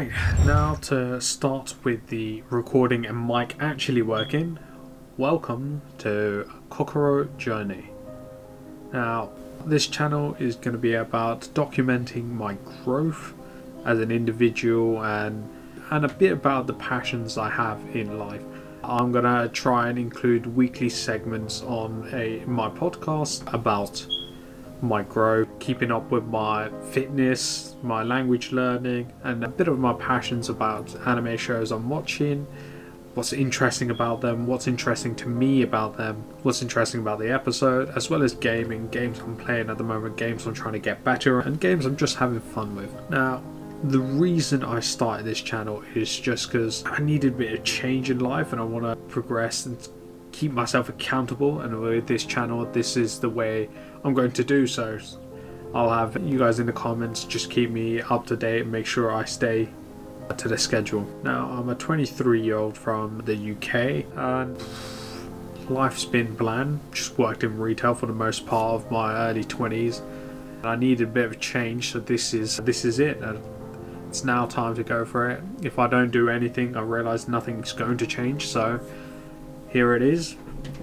Right, now to start with the recording and mic actually working, welcome to Kokoro Journey. Now, this channel is going to be about documenting my growth as an individual and a bit about the passions I have in life. I'm going to try and include weekly segments on my podcast about my growth, keeping up with my fitness, my language learning, and a bit of my passions about anime shows I'm watching, what's interesting about them, what's interesting to me about them, what's interesting about the episode, as well as gaming, games I'm playing at the moment, games I'm trying to get better, and games I'm just having fun with. Now, the reason I started this channel is just because I needed a bit of change in life and I want to progress and keep myself accountable, and with this channel, this is the way I'm going to do so. I'll have you guys in the comments just keep me up to date and make sure I stay to the schedule. Now, I'm a 23-year-old from the UK and life's been bland. Just worked in retail for the most part of my early 20s. I needed a bit of a change, so this is it. It's now time to go for it. If I don't do anything, I realise nothing's going to change, so here it is,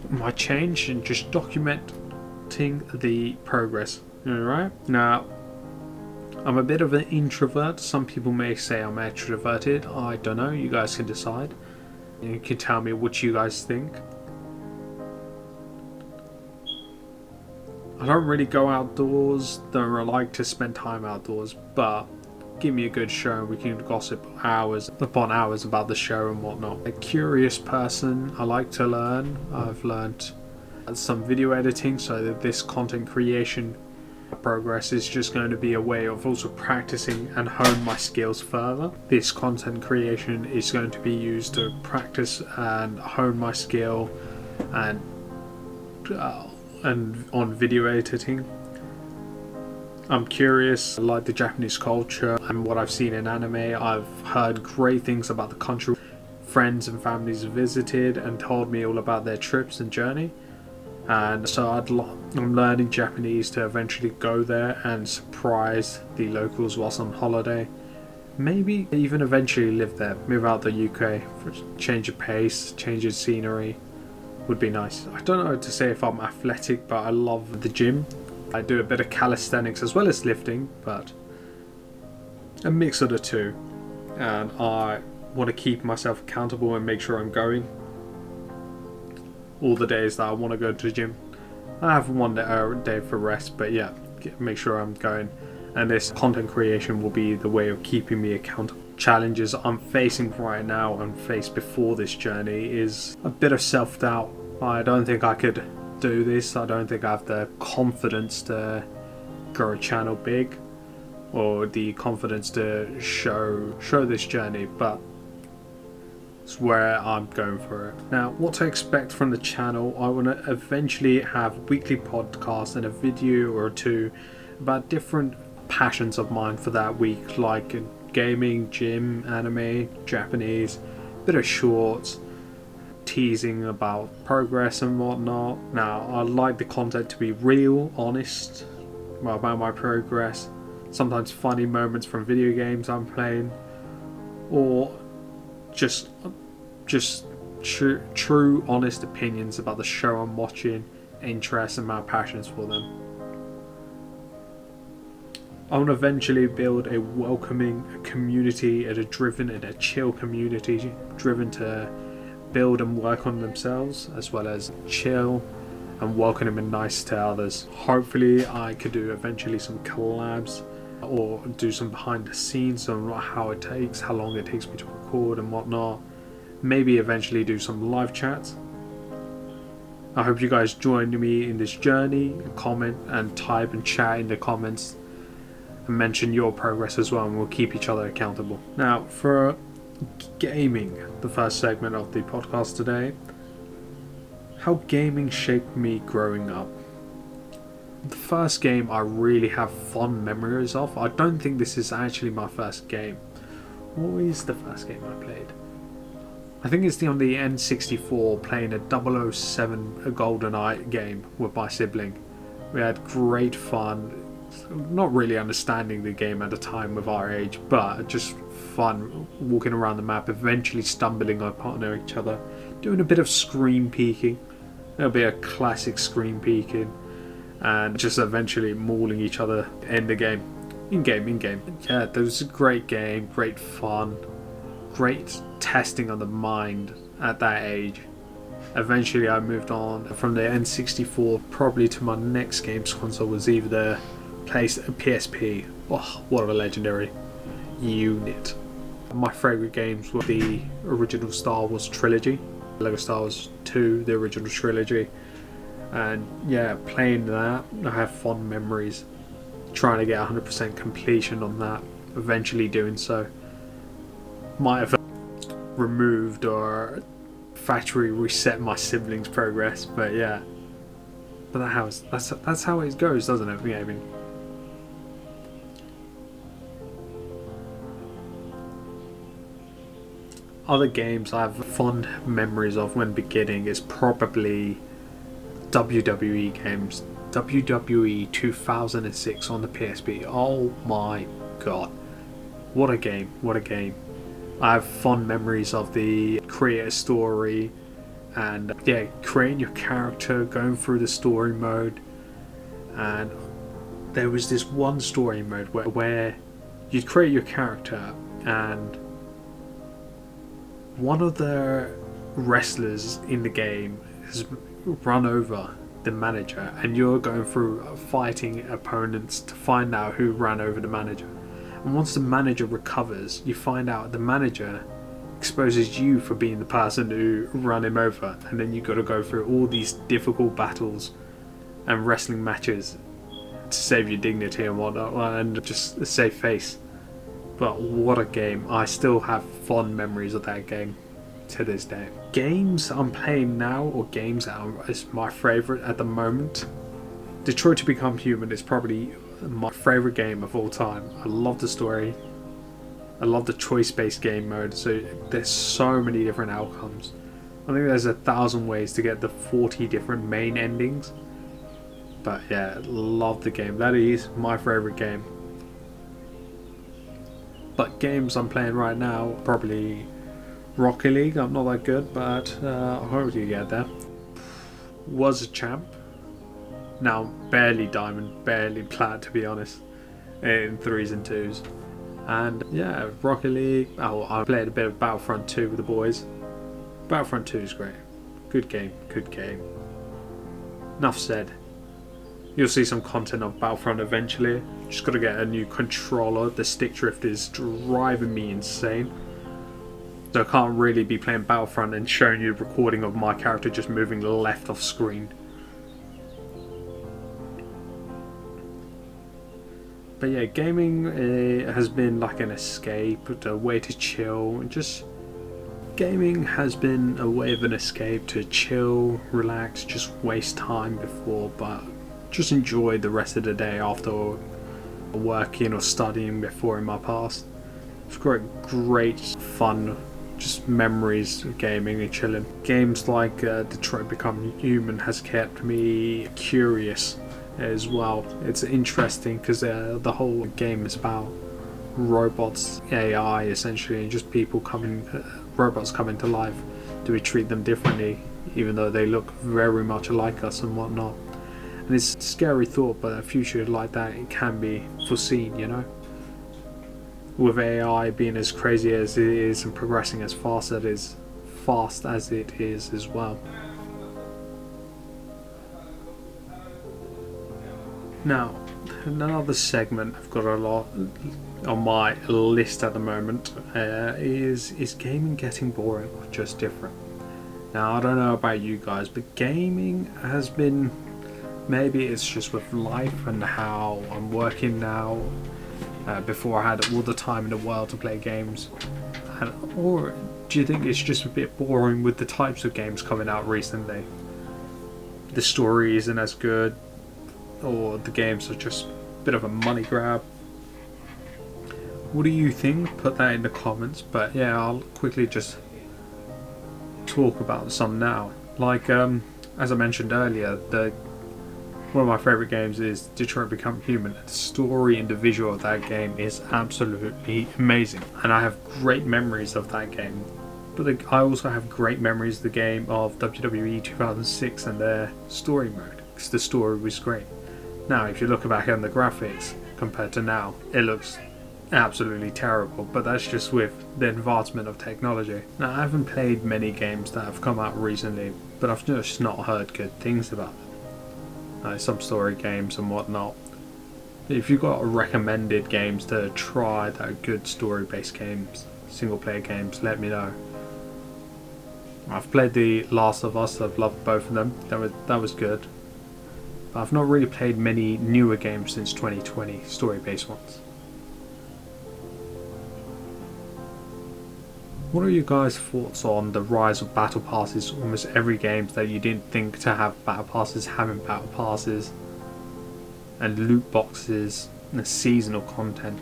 my change, and just documenting the progress. Alright, now I'm a bit of an introvert. Some people may say I'm extroverted. I don't know, you guys can decide. You can tell me what you guys think. I don't really go outdoors, don't like to spend time outdoors, but give me a good show and we can gossip hours upon hours about the show and whatnot. A curious person, I like to learn. I've learned some video editing, so that this content creation progress is just going to be a way of also practicing and hone my skills further. This content creation is going to be used to practice and hone my skill and on video editing. I'm curious, I like the Japanese culture and what I've seen in anime. I've heard great things about the country. Friends and families visited and told me all about their trips and journey. And so I'm learning Japanese to eventually go there and surprise the locals whilst on holiday. Maybe even eventually live there, move out the UK for a change of pace, change of scenery would be nice. I don't know what to say if I'm athletic, but I love the gym. I do a bit of calisthenics as well as lifting, but a mix of the two. And I want to keep myself accountable and make sure I'm going all the days that I want to go to the gym. I have one day for rest, but yeah, make sure I'm going. And this content creation will be the way of keeping me accountable. Challenges I'm facing right now and faced before this journey is a bit of self-doubt. I don't think I could do this. I don't think I have the confidence to grow a channel big or the confidence to show this journey, but it's where I'm going for it. Now, what to expect from the channel, I want to eventually have weekly podcasts and a video or two about different passions of mine for that week, like gaming, gym, anime, Japanese, bit of shorts, teasing about progress and whatnot. Now, I'd like the content to be real, honest about my progress, sometimes funny moments from video games I'm playing, or just true honest opinions about the show I'm watching, interests and my passions for them. I want to eventually build a welcoming community, a driven and a chill community, driven to build and work on themselves, as well as chill and welcome and nice to others. Hopefully I could do eventually some collabs or do some behind the scenes on how long it takes me to record and whatnot. Maybe eventually do some live chats. I hope you guys join me in this journey. Comment and type and chat in the comments and mention your progress as well, and we'll keep each other accountable. Now, for gaming, the first segment of the podcast today, how gaming shaped me growing up. The first game I really have fond memories of, I don't think this is actually my first game. What is the first game I played? I think it's on the N64, playing a 007 GoldenEye game with my sibling. We had great fun, not really understanding the game at the time with our age, but just fun walking around the map, eventually stumbling upon each other, doing a bit of screen peeking. There'll be a classic screen peeking, and just eventually mauling each other in the game. In-game. Yeah, there was a great game, great fun, great testing of the mind at that age. Eventually I moved on from the N64 probably to my next games console was either the PSP. Oh, what a legendary unit. My favourite games were the original Star Wars trilogy, Lego Star Wars 2, the original trilogy, and yeah, playing that, I have fond memories. Trying to get 100% completion on that, eventually doing so. Might have removed or factory reset my siblings' progress, but yeah. But that's how it goes, doesn't it? Yeah, I mean, other games I have fond memories of when beginning is probably WWE games. WWE 2006 on the PSP. Oh my god. What a game. I have fond memories of the creator story and yeah, creating your character, going through the story mode. And there was this one story mode where you'd create your character and one of the wrestlers in the game has run over the manager, and you're going through fighting opponents to find out who ran over the manager. And once the manager recovers, you find out the manager exposes you for being the person who ran him over, and then you got to go through all these difficult battles and wrestling matches to save your dignity and whatnot, and just save face. But what a game. I still have fond memories of that game to this day. Games I'm playing now, or games that is my favourite at the moment, Detroit to Become Human is probably my favourite game of all time. I love the story, I love the choice-based game mode, so there's so many different outcomes. I think there's 1,000 ways to get the 40 different main endings. But yeah, love the game. That is my favourite game. But games I'm playing right now, probably Rocket League. I'm not that good, but I hope you get there. Was a champ. Now barely diamond, barely plat, to be honest, in 3s and 2s. And yeah, Rocket League. Oh, I played a bit of Battlefront 2 with the boys. Battlefront 2 is great. Good game. Enough said. You'll see some content of Battlefront eventually. Just got to get a new controller. The stick drift is driving me insane. So I can't really be playing Battlefront and showing you a recording of my character just moving left off screen. But yeah, gaming has been like an escape, a way to chill. Just gaming has been a way of an escape to chill, relax, just waste time before, but just enjoy the rest of the day after working or studying before in my past. It's great fun, just memories of gaming and chilling. Games like Detroit Become Human has kept me curious as well. It's interesting because the whole game is about robots, AI essentially, and just robots coming to life. Do we treat them differently even though they look very much like us and whatnot? And it's a scary thought, but a future like that, it can be foreseen, you know, with AI being as crazy as it is and progressing as fast as it is as well. Now, another segment I've got a lot on my list at the moment is gaming getting boring or just different? Now, I don't know about you guys, but gaming has been, maybe it's just with life and how I'm working now. Before I had all the time in the world to play games, or do you think it's just a bit boring with the types of games coming out recently? The story isn't as good, or the games are just a bit of a money grab? What do you think? Put that in the comments. But yeah, I'll quickly just talk about some now. Like as I mentioned earlier, the One of my favourite games is Detroit Become Human. The story and the visual of that game is absolutely amazing, and I have great memories of that game. But I also have great memories of the game of WWE 2006 and their story mode, because the story was great. Now, if you look back on the graphics compared to now, it looks absolutely terrible, but that's just with the advancement of technology. Now, I haven't played many games that have come out recently, but I've just not heard good things about them. Some story games and whatnot. If you've got recommended games to try that are good story-based games, single-player games, let me know. I've played The Last of Us. I've loved both of them. That was good. But I've not really played many newer games since 2020, story-based ones. What are your guys' thoughts on the rise of battle passes? Almost every game that you didn't think to have battle passes, having battle passes, and loot boxes, and seasonal content.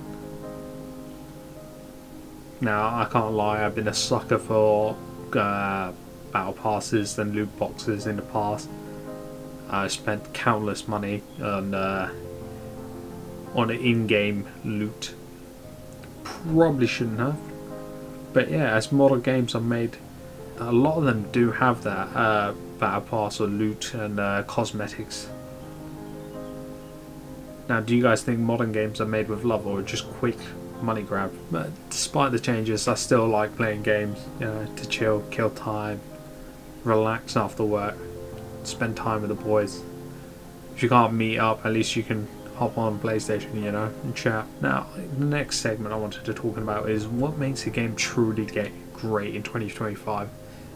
Now, I can't lie, I've been a sucker for battle passes and loot boxes in the past. I spent countless money on in-game loot. Probably shouldn't have. But yeah, as modern games are made, a lot of them do have that battle pass or loot and cosmetics. Now, do you guys think modern games are made with love or just quick money grab? But despite the changes, I still like playing games, to chill, kill time, relax after work, spend time with the boys. If you can't meet up, at least you can hop on PlayStation, and chat. Now, the next segment I wanted to talk about is what makes a game truly great in 2025.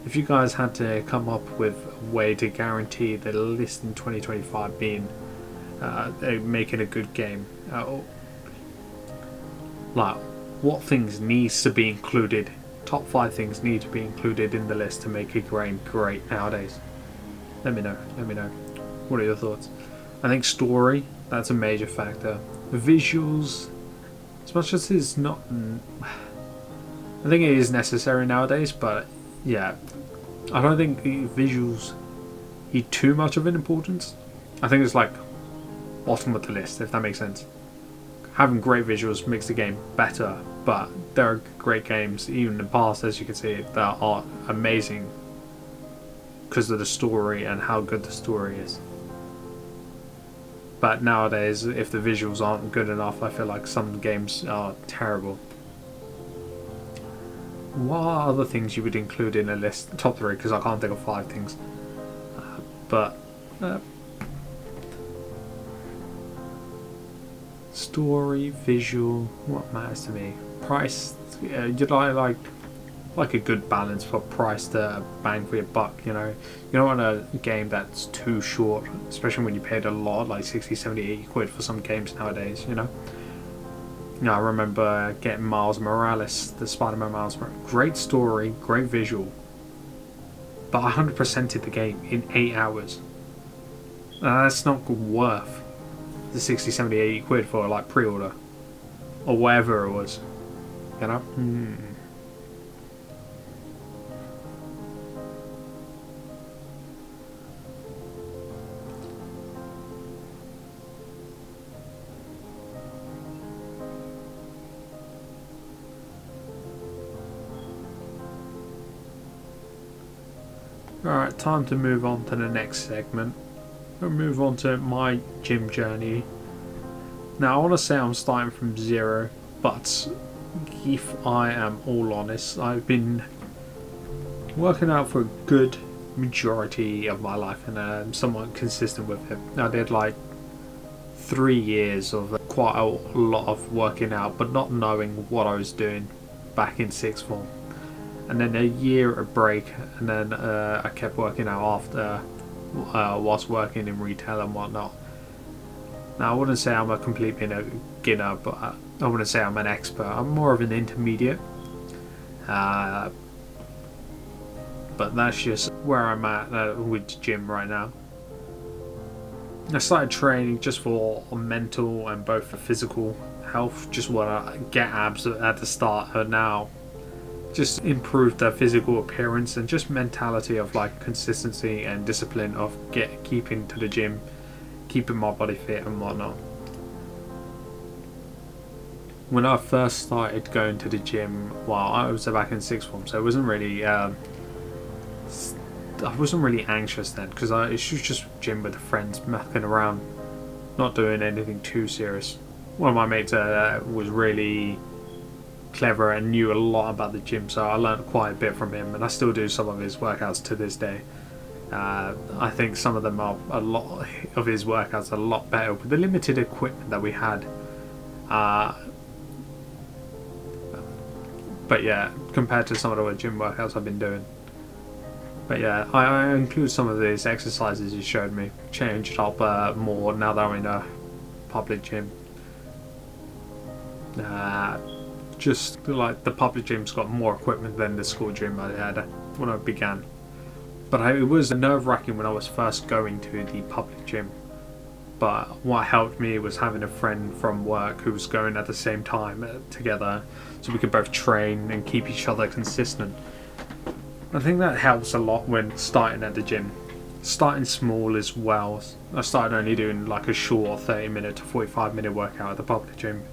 If you guys had to come up with a way to guarantee the list in 2025 being making a good game, like what things needs to be included? Top 5 things need to be included in the list to make a game great nowadays. Let me know. What are your thoughts? I think story, that's a major factor. Visuals, as much as it's not, I think it is necessary nowadays, but yeah, I don't think the visuals need too much of an importance. I think it's like bottom of the list, if that makes sense. Having great visuals makes the game better, but there are great games, even in the past, as you can see, that are amazing because of the story and how good the story is. But nowadays, if the visuals aren't good enough, I feel like some games are terrible. What are other things you would include in a list? Top 3, because I can't think of 5 things. Story, visual, what matters to me? Price, you'd like a good balance for price to bang for your buck, You don't want a game that's too short, especially when you paid a lot, like 60, 70, 80 quid for some games nowadays, I remember getting Miles Morales, the Spider-Man Miles Morales. Great story, great visual, but I 100%ed the game in 8 hours. That's not worth the 60, 70, 80 quid for like pre-order or whatever it was, Alright, time to move on to the next segment. We'll move on to my gym journey. Now, I want to say I'm starting from zero, but if I am all honest, I've been working out for a good majority of my life, and I'm somewhat consistent with it. I did like 3 years of quite a lot of working out, but not knowing what I was doing back in 6th form. And then a year of break, and then I kept working out after, whilst working in retail and whatnot. Now, I wouldn't say I'm a complete beginner, but I wouldn't say I'm an expert. I'm more of an intermediate. But that's just where I'm at with the gym right now. I started training just for mental and both for physical health. Just want to get abs at the start, and now just improve the physical appearance and just mentality of like consistency and discipline of keeping to the gym, keeping my body fit and whatnot. When I first started going to the gym, well, I was back in sixth form, so it wasn't really I wasn't really anxious then, because it was just gym with the friends, mucking around, not doing anything too serious. One of my mates was really clever and knew a lot about the gym, so I learned quite a bit from him, and I still do some of his workouts to this day. I think some of them are a lot of his workouts are a lot better with the limited equipment that we had. But yeah, compared to some of the other gym workouts I've been doing. But yeah, I include some of these exercises you showed me, changed up more now that I'm in a public gym. Just like the public gym's got more equipment than the school gym I had when I began. But it was nerve-wracking when I was first going to the public gym. But what helped me was having a friend from work who was going at the same time together, so we could both train and keep each other consistent. I think that helps a lot when starting at the gym. Starting small as well. I started only doing like a short 30-minute to 45-minute workout at the public gym,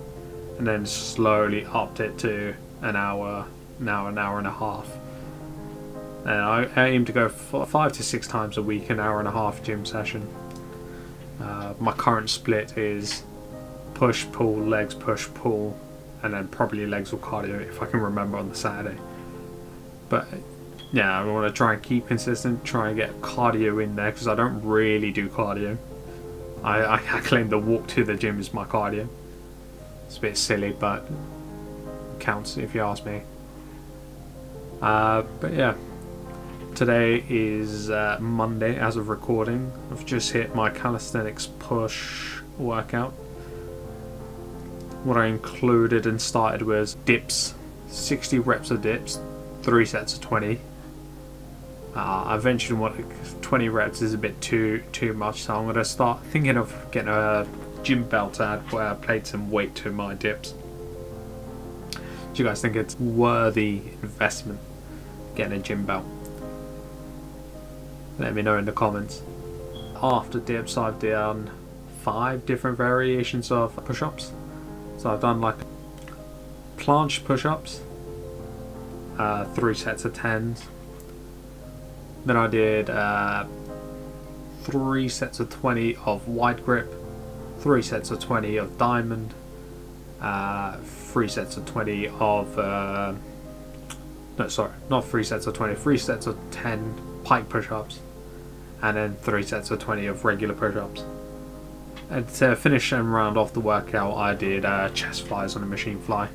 and then slowly upped it to an hour, now an hour and a half. And I aim to go 5 to 6 times a week, an hour and a half gym session. My current split is push, pull, legs, push, pull, and then probably legs or cardio if I can remember on the Saturday. But yeah, I want to try and keep consistent, try and get cardio in there, because I don't really do cardio. I claim the walk to the gym is my cardio. It's a bit silly, but it counts if you ask me. But yeah, today is Monday as of recording. I've just hit my calisthenics push workout. What I included and started was dips, 60 reps of dips, 3 sets of 20. I eventually wanted 20 reps is a bit too much, so I'm going to start thinking of getting a gym belt to add where I played some weight to my dips. Do you guys think it's worthy investment getting a gym belt? Let me know in the comments. After dips, I've done 5 different variations of push-ups. So I've done like planche push-ups, 3 sets of 10s. Then I did 3 sets of 20 of wide grip, 3 sets of 20 of diamond, 3 sets of 20 of no, sorry, not 3 sets of 20, 3 sets of 10 pike push-ups, and then 3 sets of 20 of regular push-ups. And to finish and round off the workout, I did chest flies on a machine fly.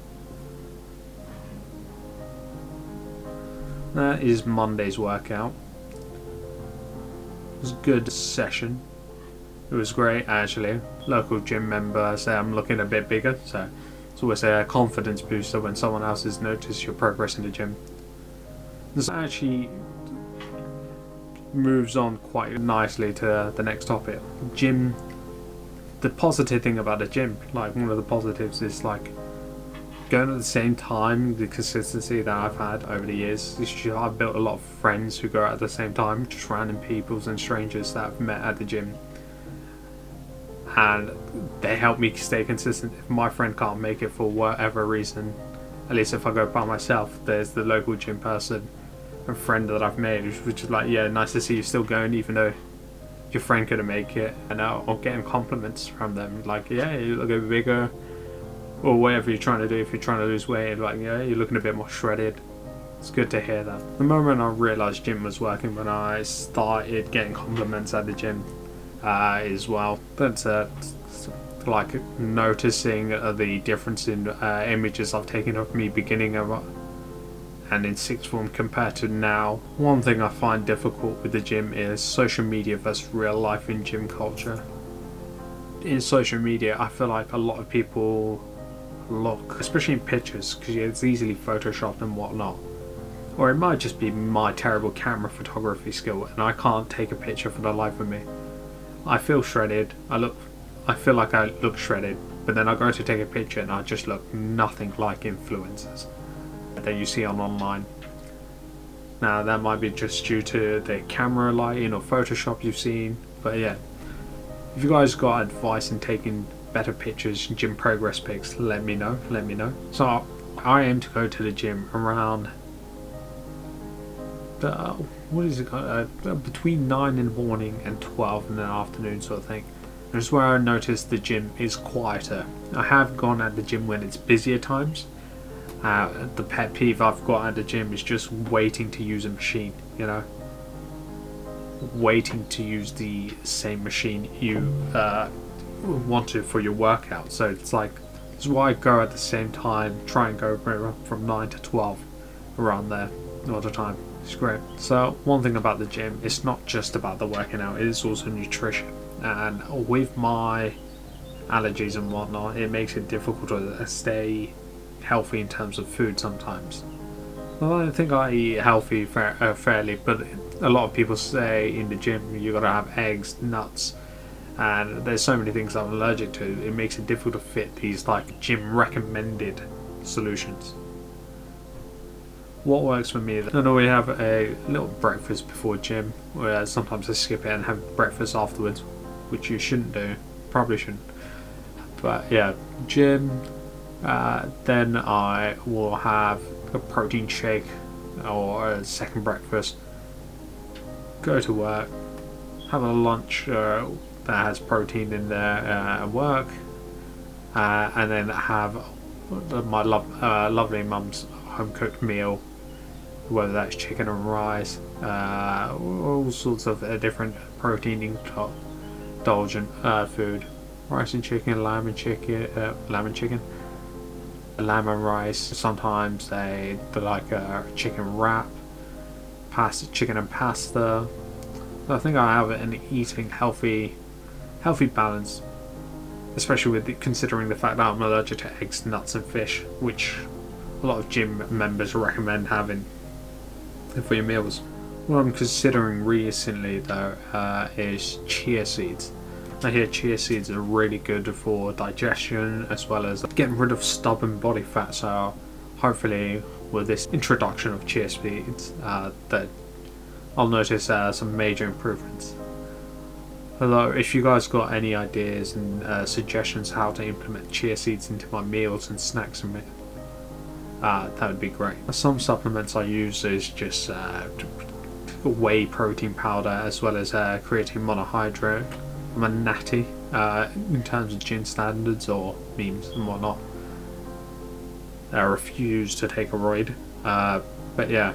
That is Monday's workout. It was a good session. It was great actually. Local gym member said I'm looking a bit bigger, so it's always a confidence booster when someone else has noticed your progress in the gym. This actually moves on quite nicely to the next topic. Gym. The positive thing about the gym, like one of the positives is like going at the same time, the consistency that I've had over the years. I've built a lot of friends who go out at the same time, just random peoples and strangers that I've met at the gym. And they help me stay consistent. If my friend can't make it for whatever reason, at least if I go by myself, there's the local gym person, a friend that I've made, which is like, yeah, nice to see you still going even though your friend couldn't make it, and I'll getting compliments from them like, yeah, you look a bit bigger, or whatever you're trying to do. If you're trying to lose weight, like, yeah, you're looking a bit more shredded. It's good to hear that. The moment I realised gym was working when I started getting compliments at the gym as well. That's like noticing the difference in images I've taken of me beginning of and in sixth form compared to now. One thing I find difficult with the gym is social media versus real life in gym culture. In social media, I feel like a lot of people look, especially in pictures, because it's easily photoshopped and whatnot. Or it might just be my terrible camera photography skill and I can't take a picture for the life of me. I feel shredded, I feel like I look shredded, but then I go to take a picture and I just look nothing like influencers that you see on online. Now that might be just due to the camera lighting or Photoshop you've seen, but yeah, If you guys got advice in taking better pictures, gym progress pics, let me know. So I aim to go to the gym around between 9 in the morning and 12 in the afternoon, sort of thing. This is where I noticed the gym is quieter. I have gone at the gym when it's busier times. The pet peeve I've got at the gym is just waiting to use a machine, waiting to use the same machine you want to for your workout. So it's like, this is why I go at the same time, try and go from 9 to 12 around there all the time. It's great. So one thing about the gym, it's not just about the working out, it is also nutrition. And with my allergies and whatnot, it makes it difficult to stay healthy in terms of food sometimes. Well, I think I eat healthy fairly, but a lot of people say in the gym you gotta have eggs, nuts, and there's so many things I'm allergic to. It makes it difficult to fit these like gym recommended solutions. What works for me, I know we have a little breakfast before gym, where sometimes I skip it and have breakfast afterwards, which you shouldn't do, probably shouldn't. But yeah, gym, then I will have a protein shake or a second breakfast, go to work, have a lunch that has protein in there at work, and then have my lovely mum's home cooked meal, whether that's chicken or rice, all sorts of different protein indulgent food, rice and chicken, lamb and chicken, lamb and rice. Sometimes they like a chicken wrap, chicken and pasta. I think I have an eating healthy balance, especially with considering the fact that I'm allergic to eggs, nuts and fish, which a lot of gym members recommend having for your meals. What I'm considering recently though is chia seeds. I hear chia seeds are really good for digestion as well as getting rid of stubborn body fat, so hopefully with this introduction of chia seeds that I'll notice some major improvements. Although if you guys got any ideas and suggestions how to implement chia seeds into my meals and snacks and that would be great. Some supplements I use is just whey protein powder as well as creatine monohydrate. I'm a natty in terms of gym standards or memes and whatnot. I refuse to take a roid, but yeah.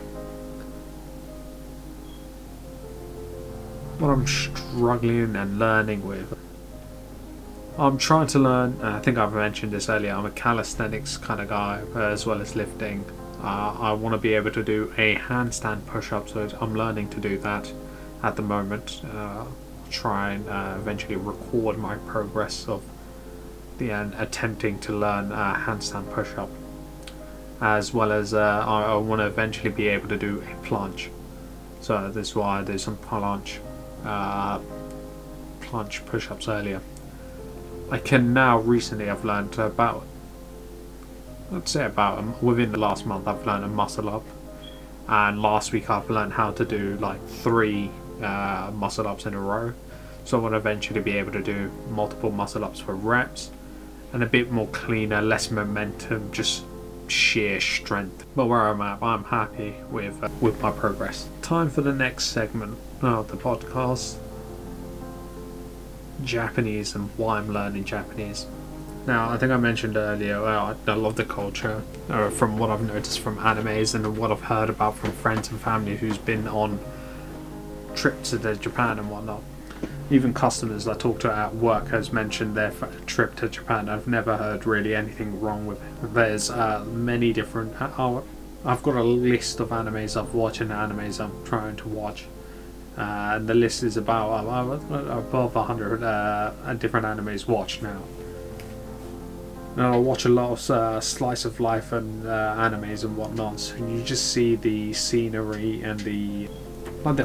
What I'm struggling and learning with, I'm trying to learn, I think I've mentioned this earlier, I'm a calisthenics kind of guy as well as lifting. I want to be able to do a handstand push-up, so I'm learning to do that at the moment. I'll try and eventually record my progress of the end attempting to learn handstand push-up, as well as I want to eventually be able to do a planche. So this is why I do some planche push-ups earlier. I can now recently I've learned about, let's say about within the last month I've learned a muscle up, and last week I've learned how to do like 3 muscle ups in a row. So I want to eventually be able to do multiple muscle ups for reps and a bit more cleaner, less momentum, just sheer strength. But where I'm at, I'm happy with my progress. Time for the next segment of the podcast. Japanese and why I'm learning Japanese. Now, I think I mentioned earlier, I love the culture from what I've noticed from animes and what I've heard about from friends and family who's been on trips to Japan and whatnot. Even customers I talk to at work has mentioned their trip to Japan. I've never heard really anything wrong with it. There's many different... I've got a list of animes I've watched and animes I'm trying to watch. And the list is about above 100 different animes watched now. Now I watch a lot of slice of life and animes and whatnot, so you just see the scenery and the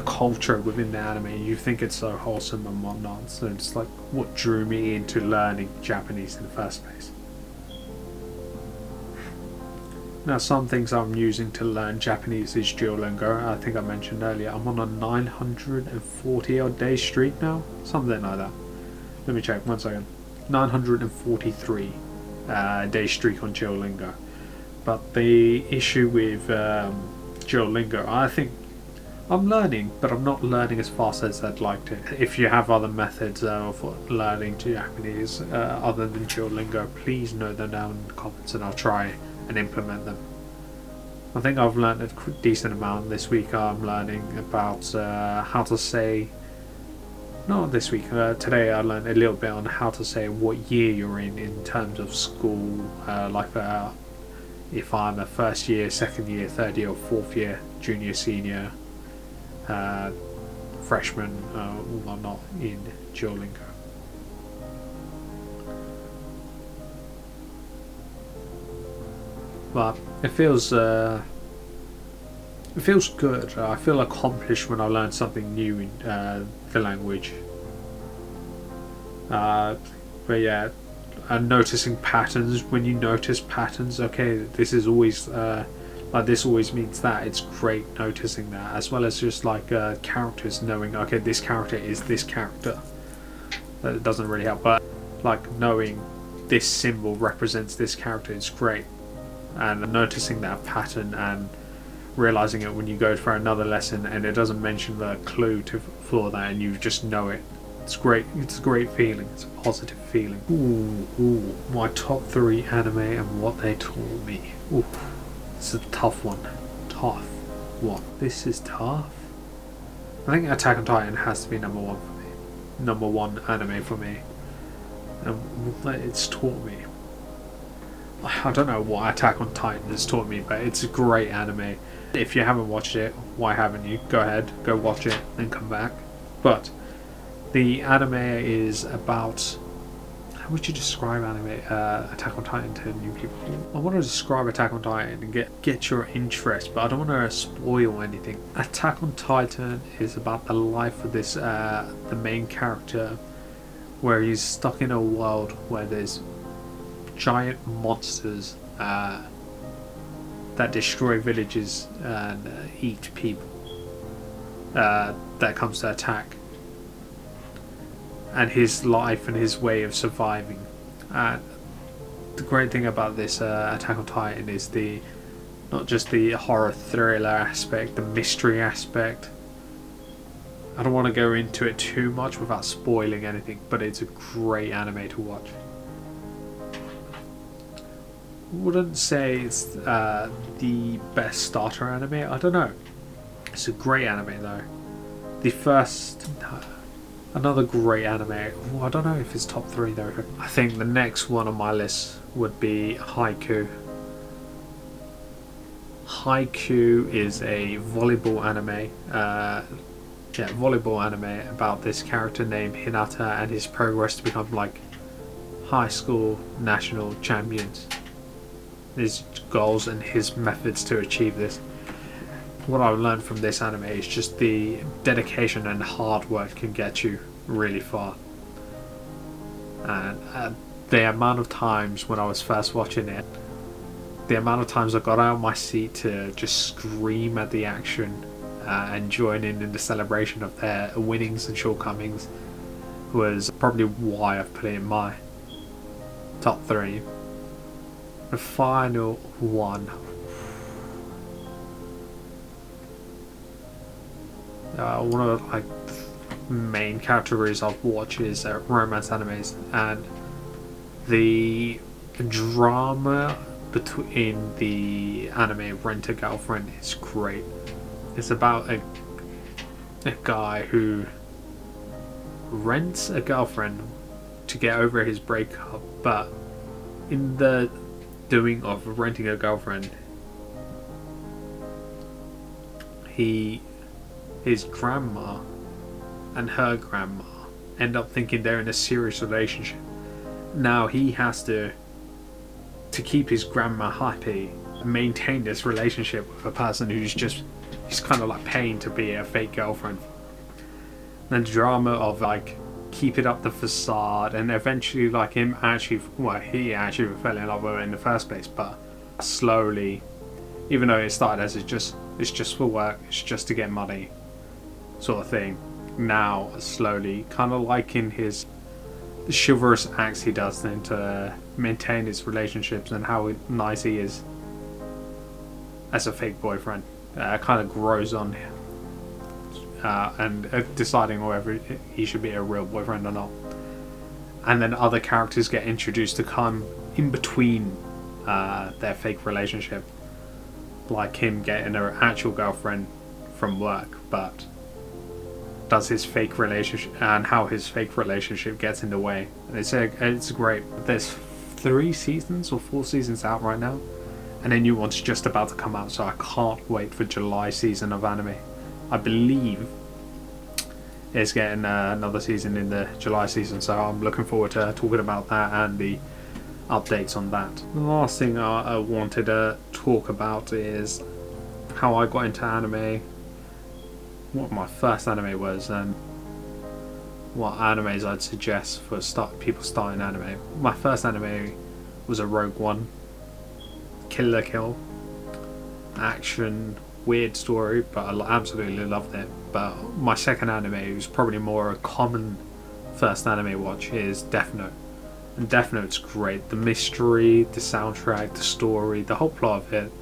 culture within the anime. You think it's so wholesome and whatnot, so it's like what drew me into learning Japanese in the first place. Now, some things I'm using to learn Japanese is Duolingo. I think I mentioned earlier I'm on a 940 odd day streak now, something like that. Let me check, 1 second. 943 day streak on Duolingo. But the issue with Duolingo, I think I'm learning, but I'm not learning as fast as I'd like to. If you have other methods of learning Japanese other than Duolingo, please note them down in the comments and I'll try and implement them. I think I've learned a decent amount this week. I'm learning about how to say, not this week, today I learned a little bit on how to say what year you're in terms of school, if I'm a first year, second year, third year or fourth year, junior, senior, freshman, I'm not in Duolingo. But it feels good. I feel accomplished when I learn something new in the language. But yeah, and noticing patterns. When you notice patterns, okay, this is always like this always means that. It's great noticing that, as well as just like characters, knowing okay, this character is this character. That doesn't really help, but like knowing this symbol represents this character is great, and noticing that pattern and realizing it when you go for another lesson and it doesn't mention the clue for that and you just know it. It's great. It's a great feeling. It's a positive feeling. Ooh, my top 3 anime and what they taught me. Ooh, it's a tough one. Tough. What? This is tough. I think Attack on Titan has to be number 1 for me. Number 1 anime for me. And what it's taught me. I don't know what Attack on Titan has taught me, but it's a great anime. If you haven't watched it, why haven't you? Go ahead, go watch it, and come back. But the anime is about... How would you describe anime Attack on Titan to new people? I want to describe Attack on Titan and get your interest, but I don't want to spoil anything. Attack on Titan is about the life of this the main character, where he's stuck in a world where there's giant monsters that destroy villages and eat people that comes to attack, and his life and his way of surviving. And the great thing about this Attack on Titan is not just the horror thriller aspect, the mystery aspect. I don't want to go into it too much without spoiling anything, but it's a great anime to watch. Wouldn't say it's the best starter anime. I don't know. It's a great anime though. Another great anime. Well, I don't know if it's top 3 though. I think the next one on my list would be Haiku. Haiku is a volleyball anime. Volleyball anime about this character named Hinata and his progress to become like high school national champions. His goals and his methods to achieve this. What I've learned from this anime is just the dedication and hard work can get you really far. And the amount of times when I was first watching it, the amount of times I got out of my seat to just scream at the action and join in the celebration of their winnings and shortcomings was probably why I've put it in my top 3. The final one. One of the main categories I've watched is romance animes, and the drama between the anime Rent a Girlfriend is great. It's about a guy who rents a girlfriend to get over his breakup, but in the doing of renting a girlfriend, his grandma and her grandma end up thinking they're in a serious relationship. Now he has to keep his grandma happy, maintain this relationship with a person he's kind of like paying to be a fake girlfriend. And the drama of like keeping up the facade, and eventually like he actually fell in love with her in the first place, but slowly, even though it started as it's just for work, it's just to get money sort of thing, now slowly kind of liking his the chivalrous acts he does then to maintain his relationships and how nice he is as a fake boyfriend kind of grows on him. And deciding whether he should be a real boyfriend or not. And then other characters get introduced to come in between their fake relationship, like him getting an actual girlfriend from work, but does his fake relationship and how his fake relationship gets in the way. It's great. There's 3 seasons or 4 seasons out right now, and a new one's just about to come out, so I can't wait for July season of anime. I believe it's getting another season in the July season, so I'm looking forward to talking about that and the updates on that. The last thing I wanted to talk about is how I got into anime, what my first anime was, and what animes I'd suggest for people starting anime. My first anime was a Rogue One, Kill la Kill, action, weird story, but I absolutely loved it. But my second anime was probably more a common first anime watch is Death Note. And Death Note's great. The mystery, the soundtrack, the story, the whole plot of it.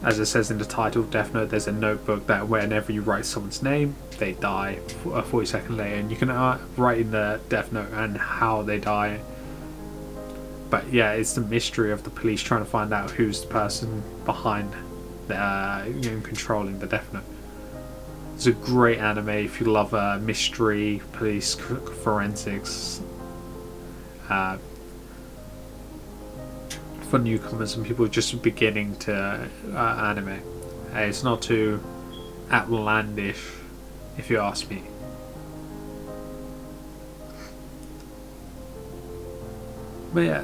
As it says in the title of Death Note, there's a notebook that whenever you write someone's name, they die 40 seconds later, and you can write in the Death Note and how they die. But yeah, it's the mystery of the police trying to find out who's the person behind controlling the Death Note. It's a great anime if you love mystery, police, forensics. For newcomers and people just beginning to anime. It's not too outlandish, if you ask me. But yeah,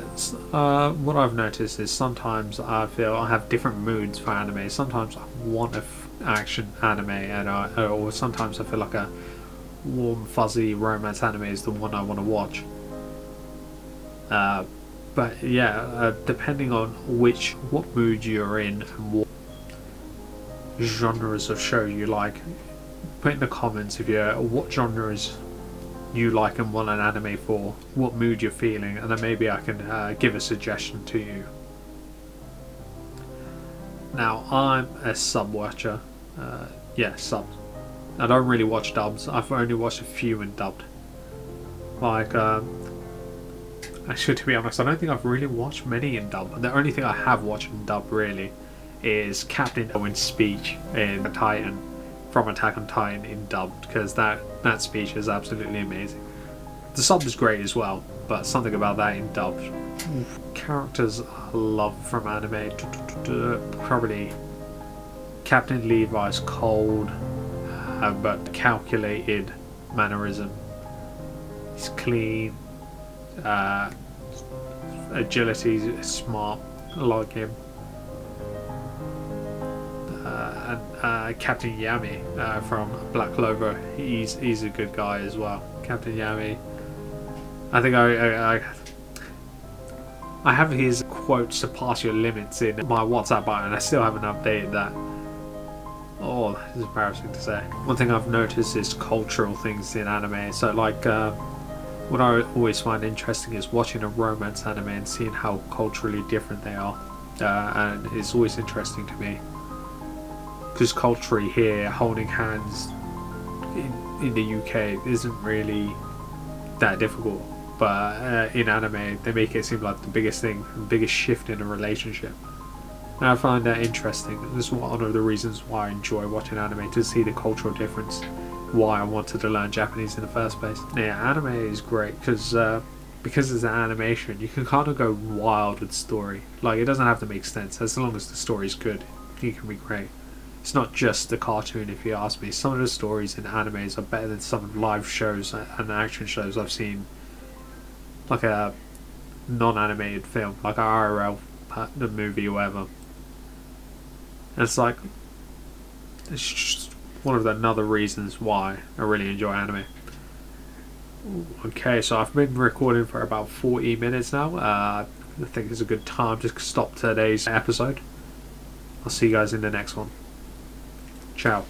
what I've noticed is sometimes I feel I have different moods for anime. Sometimes I want an action anime, or sometimes I feel like a warm, fuzzy romance anime is the one I want to watch. But yeah, depending on what mood you're in and what genres of show you like, put in the comments what genres you like and want an anime for, what mood you're feeling, and then maybe I can give a suggestion to you. Now, I'm a sub watcher. Subs. I don't really watch dubs. I've only watched a few in dubbed. Actually, to be honest, I don't think I've really watched many in dub. The only thing I have watched in dub really is Captain Owen's speech in Titan, from Attack on Titan in dubbed, because that speech is absolutely amazing. The sub is great as well, but something about that in dubbed. Characters I love from anime, probably Captain Levi's cold but calculated mannerism. He's clean. Agility is smart. I like him. And Captain Yami from Black Clover, he's a good guy as well. Captain Yami. I think I have his quote "surpass your limits" in my WhatsApp bio, and I still haven't updated that. Oh, this is embarrassing to say. One thing I've noticed is cultural things in anime. So what I always find interesting is watching a romance anime and seeing how culturally different they are, and it's always interesting to me because culturally here, holding hands in the UK isn't really that difficult, but in anime they make it seem like the biggest thing, the biggest shift in a relationship. And I find that interesting. This is one of the reasons why I enjoy watching anime, to see the cultural difference, why I wanted to learn Japanese in the first place. Yeah, anime is great because it's an animation, you can kind of go wild with story. Like, it doesn't have to make sense. As long as the story's good, it can be great. It's not just the cartoon, if you ask me. Some of the stories in animes are better than some live shows and action shows I've seen, like a non-animated film, like a IRL the movie or whatever. And it's just one of the another reasons why I really enjoy anime. Okay, so I've been recording for about 40 minutes now. I think it's a good time to stop today's episode. I'll see you guys in the next one. Ciao.